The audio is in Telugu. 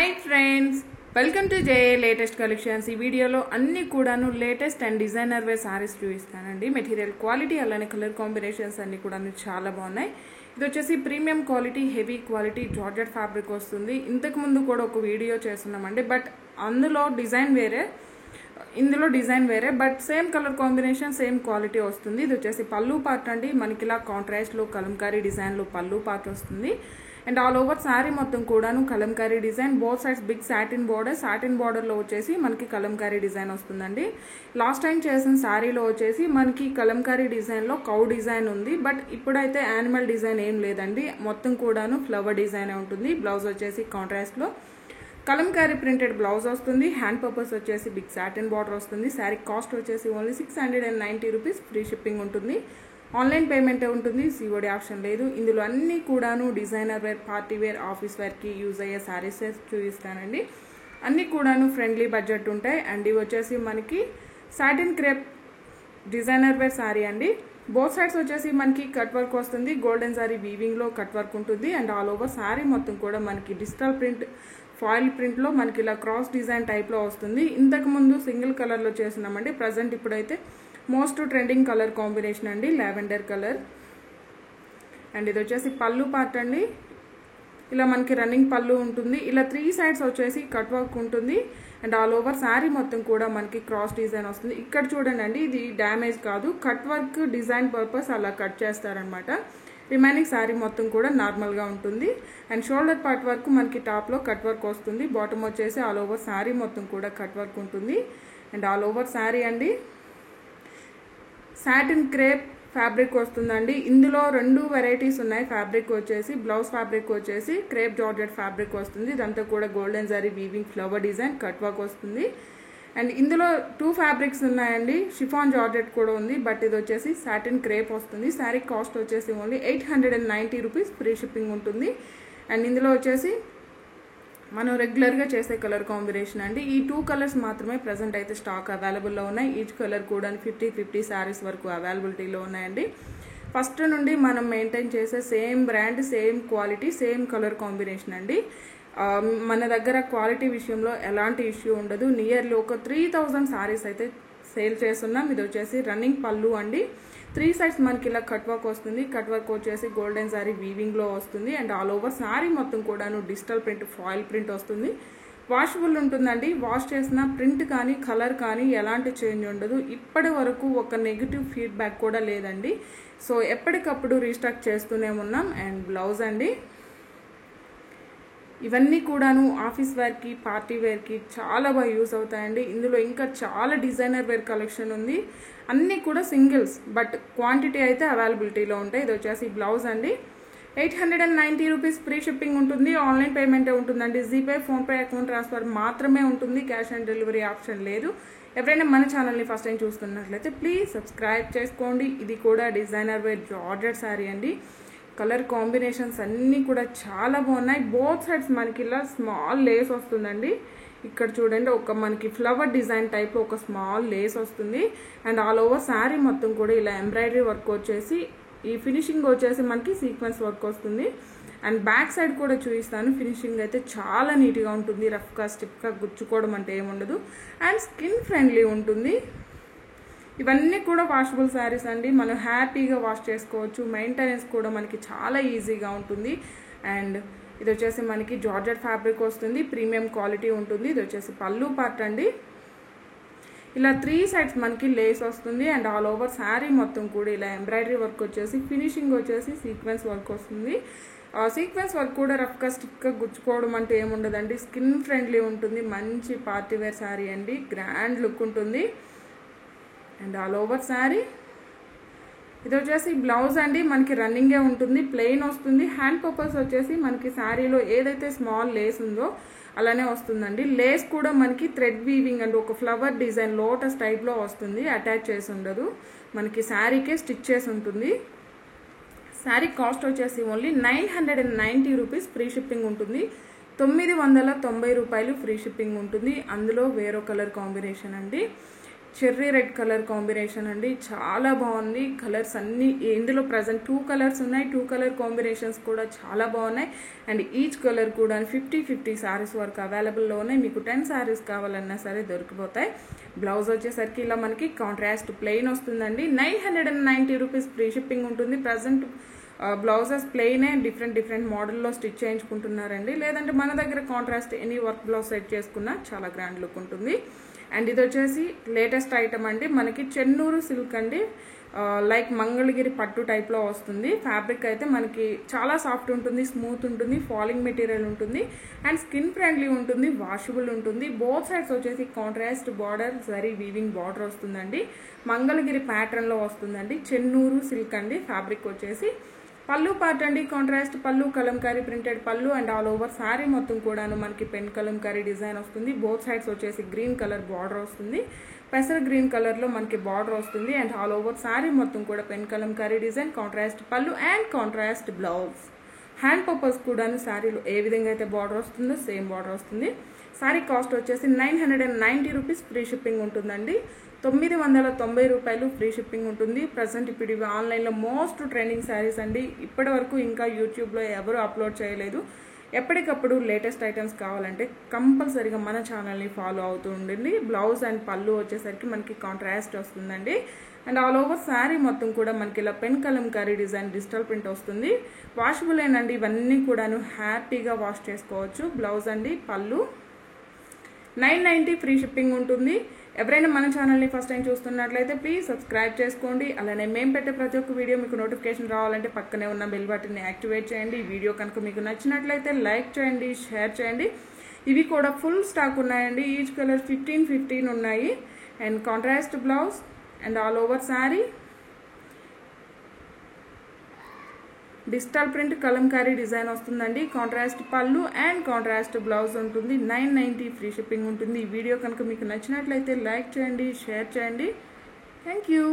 Hi friends, welcome to JA Latest Collections. ఈ వీడియోలో అన్ని కూడాను latest and designer wear saris చూపిస్తానండి. మెటీరియల్ క్వాలిటీ అలానే కలర్ కాంబినేషన్స్ అన్ని కూడాను చాలా బాగున్నాయి. ఇది వచ్చేసి premium quality, heavy quality georgette fabric వస్తుంది. ఇంతకు ముందు కూడా ఒక వీడియో చేస్తున్నామండి, బట్ అందులో డిజైన్ వేరే, ఇందులో డిజైన్ వేరే, but same colour combination, same quality వస్తుంది. ఇది వచ్చేసి పళ్ళు పార్ట్ అండి. మనకి ఇలా కాంట్రాస్ట్లో కలంకారీ డిజైన్లో పళ్ళు పార్ట్ వస్తుంది. అండ్ ఆల్ ఓవర్ శారీ మొత్తం కూడాను Kalamkari design, both sides big satin బార్డర్లో వచ్చేసి మనకి కలంకారీ డిజైన్ వస్తుందండి. లాస్ట్ టైం చేసిన శారీలో వచ్చేసి మనకి కలంకారీ డిజైన్లో కౌ డిజైన్ ఉంది, బట్ ఇప్పుడైతే యానిమల్ డిజైన్ ఏం లేదండి. మొత్తం కూడాను ఫ్లవర్ డిజైన్ ఉంటుంది. బ్లౌజ్ వచ్చేసి కాంట్రాస్ట్లో కలంకారీ ప్రింటెడ్ బ్లౌజ్ వస్తుంది. హ్యాండ్ పర్పస్ వచ్చేసి బిగ్ సాటిన్ బార్డర్ వస్తుంది. శారీ కాస్ట్ వచ్చేసి ఓన్లీ 690 రూపీస్. ఫ్రీ షిప్పింగ్ ఉంటుంది. ఆన్లైన్ పేమెంటే ఉంటుంది, సిఓడి ఆప్షన్ లేదు. ఇందులో అన్నీ కూడాను designer wear, party wear, office వేర్కి యూజ్ అయ్యే శారీస్ చూపిస్తానండి. అన్నీ కూడాను ఫ్రెండ్లీ బడ్జెట్ ఉంటాయి. అండ్ ఇవి వచ్చేసి మనకి satin crepe designer wear sari అండి. బోత్ సైడ్స్ వచ్చేసి మనకి కట్ వర్క్ వస్తుంది. గోల్డెన్ శారీ వీవింగ్లో కట్ వర్క్ ఉంటుంది. అండ్ ఆల్ ఓవర్ శారీ మొత్తం కూడా మనకి డిజిటల్ ప్రింట్, ఫాయిల్ ప్రింట్లో మనకి ఇలా క్రాస్ డిజైన్ టైప్లో వస్తుంది. ఇంతకుముందు సింగిల్ కలర్లో చేస్తున్నామండి. ప్రజెంట్ ఇప్పుడైతే మోస్ట్ ట్రెండింగ్ కలర్ కాంబినేషన్ అండి, లావెండర్ కలర్. అండ్ ఇది వచ్చేసి పళ్ళు పార్ట్ అండి. ఇలా మనకి రన్నింగ్ పళ్ళు ఉంటుంది. ఇలా 3 సైడ్స్ వచ్చేసి కట్ వర్క్ ఉంటుంది. అండ్ ఆల్ ఓవర్ శారీ మొత్తం కూడా మనకి క్రాస్ డిజైన్ వస్తుంది. ఇక్కడ చూడండి అండి, ఇది డ్యామేజ్ కాదు, కట్ వర్క్ డిజైన్ పర్పస్ అలా కట్ చేస్తారనమాట. రిమైనింగ్ శారీ మొత్తం కూడా నార్మల్గా ఉంటుంది. అండ్ షోల్డర్ పార్ట్ వరకు మనకి టాప్లో కట్ వర్క్ వస్తుంది. బాటమ్ వచ్చేసి ఆల్ ఓవర్ శారీ మొత్తం కూడా కట్ వర్క్ ఉంటుంది. అండ్ ఆల్ ఓవర్ శారీ అండి సాటిన్ క్రేప్ ఫ్యాబ్రిక్ వస్తుందండి. ఇందులో 2 వెరైటీస్ ఉన్నాయి. ఫ్యాబ్రిక్ వచ్చేసి బ్లౌజ్ ఫ్యాబ్రిక్ వచ్చేసి క్రేప్ జార్జెట్ ఫ్యాబ్రిక్ వస్తుంది. ఇదంతా కూడా golden zari weaving flower design cut work వస్తుంది. అండ్ ఇందులో 2 ఫ్యాబ్రిక్స్ ఉన్నాయండి. షిఫాన్ జార్జెట్ కూడా ఉంది, బట్ ఇది వచ్చేసి సాటిన్ క్రేప్ వస్తుంది. శారీ కాస్ట్ వచ్చేసి ఓన్లీ 890 రూపీస్. ఫ్రీ షిప్పింగ్ ఉంటుంది. అండ్ ఇందులో వచ్చేసి మనం రెగ్యులర్గా చేసే కలర్ కాంబినేషన్ అండి. ఈ 2 కలర్స్ మాత్రమే ప్రజెంట్ అయితే స్టాక్ అవైలబుల్లో ఉన్నాయి. ఈచ్ కలర్ కూడా 50 శారీస్ వరకు అవైలబిలిటీలో ఉన్నాయండి. ఫస్ట్ నుండి మనం మెయింటైన్ చేసే same brand, same quality, same colour combination అండి. మన దగ్గర క్వాలిటీ విషయంలో ఎలాంటి ఇష్యూ ఉండదు. నియర్లీ ఒక 3000 శారీస్ అయితే సేల్ చేస్తున్నాం. ఇది వచ్చేసి రన్నింగ్ పళ్ళు అండి. 3 సైడ్స్ మనకి ఇలా కట్ వర్క్ వస్తుంది. కట్ వర్క్ వచ్చేసి గోల్డెన్ శారీ వీవింగ్లో వస్తుంది. అండ్ ఆల్ ఓవర్ శారీ మొత్తం కూడాను డిజిటల్ ప్రింట్, ఫాయిల్ ప్రింట్ వస్తుంది. వాషబుల్ ఉంటుందండి. వాష్ చేసిన ప్రింట్ కానీ కలర్ కానీ ఎలాంటి చేంజ్ ఉండదు. ఇప్పటి వరకు ఒక నెగిటివ్ ఫీడ్బ్యాక్ కూడా లేదండి. సో ఎప్పటికప్పుడు రీస్టాక్ చేస్తూనే ఉన్నాం. అండ్ బ్లౌజ్ అండి, ఇవన్నీ కూడాను ఆఫీస్ వేర్కి, పార్టీ వేర్కి చాలా బాగా యూస్ అవుతాయండి. ఇందులో ఇంకా చాలా డిజైనర్ వేర్ కలెక్షన్ ఉంది. అన్నీ కూడా సింగిల్స్, బట్ క్వాంటిటీ అయితే అవైలబిలిటీలో ఉంటాయి. ఇది వచ్చేసి బ్లౌజ్ అండి. 890 రూపీస్. ఫ్రీ షిప్పింగ్ ఉంటుంది. ఆన్లైన్ పేమెంటే ఉంటుందండి. జీపే, ఫోన్పే, అకౌంట్ ట్రాన్స్ఫర్ మాత్రమే ఉంటుంది. క్యాష్ ఆన్ డెలివరీ ఆప్షన్ లేదు. ఎవరైనా మన ఛానల్ని ఫస్ట్ టైం చూస్తున్నట్లయితే ప్లీజ్ సబ్స్క్రైబ్ చేసుకోండి. ఇది కూడా డిజైనర్ వేర్ జార్జెట్ శారీ అండి. కలర్ కాంబినేషన్స్ అన్నీ కూడా చాలా బాగున్నాయి. బోత్ సైడ్స్ మనకి ఇలా స్మాల్ లేస్ వస్తుందండి. ఇక్కడ చూడండి, ఒక మనకి ఫ్లవర్ డిజైన్ టైప్లో ఒక స్మాల్ లేస్ వస్తుంది. అండ్ ఆల్ ఓవర్ శారీ మొత్తం కూడా ఇలా ఎంబ్రాయిడరీ వర్క్ వచ్చేసి, ఈ ఫినిషింగ్ వచ్చేసి మనకి సీక్వెన్స్ వర్క్ వస్తుంది. అండ్ బ్యాక్ సైడ్ కూడా చూపిస్తాను. ఫినిషింగ్ అయితే చాలా నీట్గా ఉంటుంది. రఫ్గా, స్టిఫ్గా గుచ్చుకోవడం అంటే ఏముండదు. అండ్ స్కిన్ ఫ్రెండ్లీ ఉంటుంది. ఇవన్నీ కూడా వాషబుల్ శారీస్ అండి. మనం హ్యాపీగా వాష్ చేసుకోవచ్చు. మెయింటెనెన్స్ కూడా మనకి చాలా ఈజీగా ఉంటుంది. అండ్ ఇది వచ్చేసి మనకి జార్జెట్ ఫ్యాబ్రిక్ వస్తుంది. ప్రీమియం క్వాలిటీ ఉంటుంది. ఇది వచ్చేసి పళ్ళు పార్ట్ అండి. ఇలా 3 సైడ్స్ మనకి లేస్ వస్తుంది. అండ్ ఆల్ ఓవర్ శారీ మొత్తం కూడా ఇలా ఎంబ్రాయిడరీ వర్క్ వచ్చేసి, ఫినిషింగ్ వచ్చేసి సీక్వెన్స్ వర్క్ వస్తుంది. సీక్వెన్స్ వర్క్ కూడా రఫ్గా, స్టిక్గా గుచ్చుకోవడం అంటే ఏముండదండి. స్కిన్ ఫ్రెండ్లీ ఉంటుంది. మంచి పార్టీ వేర్ శారీ అండి. గ్రాండ్ లుక్ ఉంటుంది. అండ్ ఆల్ ఓవర్ శారీ ఇది వచ్చేసి బ్లౌజ్ అండి. మనకి రన్నింగే ఉంటుంది, ప్లెయిన్ వస్తుంది. హ్యాండ్ పర్పస్ వచ్చేసి మనకి శారీలో ఏదైతే స్మాల్ లేస్ ఉందో అలానే వస్తుందండి. లేస్ కూడా మనకి థ్రెడ్ వీవింగ్ అండ్ ఒక ఫ్లవర్ డిజైన్ లోటస్ టైప్లో వస్తుంది. అటాచ్ చేసి ఉండదు, మనకి శారీకే స్టిచ్ చేసి ఉంటుంది. శారీ కాస్ట్ వచ్చేసి ఓన్లీ 990 రూపీస్. ఫ్రీ షిప్పింగ్ ఉంటుంది. 990 రూపాయలు ఫ్రీ షిప్పింగ్ ఉంటుంది. అందులో వేరో కలర్ కాంబినేషన్ అండి. చెర్రీ రెడ్ కలర్ కాంబినేషన్ అండి, చాలా బాగుంది. కలర్స్ అన్ని ఇందులో ప్రజెంట్ 2 కలర్స్ ఉన్నాయి. 2 కలర్ కాంబినేషన్స్ కూడా చాలా బాగున్నాయి. అండ్ ఈచ్ కలర్ కూడా 50-50 శారీస్ వరకు అవైలబుల్లో ఉన్నాయి. మీకు 10 శారీస్ కావాలన్నా సరే దొరికిపోతాయి. బ్లౌజ్ వచ్చేసరికి ఇలా మనకి కాంట్రాస్ట్ ప్లెయిన్ వస్తుందండి. 990 రూపీస్ ఫ్రీ షిప్పింగ్ ఉంటుంది. ప్రజెంట్ బ్లౌజెస్ ప్లెయినే డిఫరెంట్ మోడల్లో స్టిచ్ చేయించుకుంటున్నారండి. లేదంటే మన దగ్గర contrast any work blouse set చేసుకున్నా చాలా గ్రాండ్ లుక్ ఉంటుంది. అండ్ ఇది వచ్చేసి లేటెస్ట్ ఐటమ్ అండి, మనకి చెన్నూరు సిల్క్ అండి, లైక్ మంగళగిరి పట్టు టైప్లో వస్తుంది. ఫ్యాబ్రిక్ అయితే మనకి చాలా సాఫ్ట్ ఉంటుంది, స్మూత్ ఉంటుంది, ఫాలింగ్ మెటీరియల్ ఉంటుంది అండ్ స్కిన్ ఫ్రెండ్లీ ఉంటుంది, వాషబుల్ ఉంటుంది. బోత్ సైడ్స్ వచ్చేసి contrast border zari weaving border వస్తుందండి. మంగళగిరి ప్యాటర్న్లో వస్తుందండి. చెన్నూరు సిల్క్ అండి. ఫ్యాబ్రిక్ వచ్చేసి పళ్ళు పార్ట్ అండి, కాంట్రాస్ట్ పళ్ళు, కలంకారీ ప్రింటెడ్ పళ్ళు అండ్ ఆల్ ఓవర్ శారీ మొత్తం కూడాను మనకి పెన్ కలంకారీ డిజైన్ వస్తుంది. బోత్ సైడ్స్ వచ్చేసి గ్రీన్ కలర్ బార్డర్ వస్తుంది. పెసర గ్రీన్ కలర్లో మనకి బార్డర్ వస్తుంది అండ్ ఆల్ ఓవర్ శారీ మొత్తం కూడా పెన్ కలంకారీ డిజైన్, కాంట్రాస్ట్ పళ్ళు and contrast blouse. Hand purpose కూడాను శారీలో ఏ విధంగా అయితే బార్డర్ వస్తుందో సేమ్ బార్డర్ వస్తుంది. శారీ కాస్ట్ వచ్చేసి 990 రూపీస్ ఫ్రీ షిప్పింగ్ ఉంటుందండి. 990 రూపాయలు ఫ్రీ షిప్పింగ్ ఉంటుంది. ప్రజెంట్ ఇప్పుడు ఇవి ఆన్లైన్లో మోస్ట్ ట్రెండింగ్ శారీస్ అండి. ఇప్పటి వరకు ఇంకా యూట్యూబ్లో ఎవరు అప్లోడ్ చేయలేదు. ఎప్పటికప్పుడు లేటెస్ట్ ఐటమ్స్ కావాలంటే కంపల్సరీగా మన ఛానల్ని ఫాలో అవుతూ ఉండండి. బ్లౌజ్ అండ్ పళ్ళు వచ్చేసరికి మనకి కాంట్రాస్ట్ వస్తుందండి. అండ్ ఆల్ ఓవర్ శారీ మొత్తం కూడా మనకి ఇలా pen Kalamkari design digital print వస్తుంది. వాషబుల్ ఏనండి, ఇవన్నీ కూడాను హ్యాపీగా వాష్ చేసుకోవచ్చు. బ్లౌజ్ అండి, పళ్ళు 990 ఫ్రీ షిప్పింగ్ ఉంటుంది. ఎవరైనా మన ఛానల్ని ఫస్ట్ టైం చూస్తున్నట్లయితే ప్లీజ్ సబ్స్క్రైబ్ చేసుకోండి. అలానే మేము పెట్టే ప్రతి ఒక్క వీడియో మీకు నోటిఫికేషన్ రావాలంటే పక్కనే ఉన్న బెల్ బటన్ని యాక్టివేట్ చేయండి. ఈ వీడియో కనుక మీకు నచ్చినట్లయితే లైక్ చేయండి, షేర్ చేయండి. ఇవి కూడా ఫుల్ స్టాక్ ఉన్నాయండి. ఈచ్ కలర్ 15 ఉన్నాయి. And contrast blouse and all over sari digital print Kalamkari design వస్తుందండి. కాంట్రాస్ట్ పళ్ళు అండ్ కాంట్రాస్ట్ బ్లౌజ్ ఉంటుంది. 990 ఫ్రీ షిప్పింగ్ ఉంటుంది. ఈ వీడియో కనుక మీకు నచ్చినట్లయితే లైక్ చేయండి, షేర్ చేయండి. Thank you.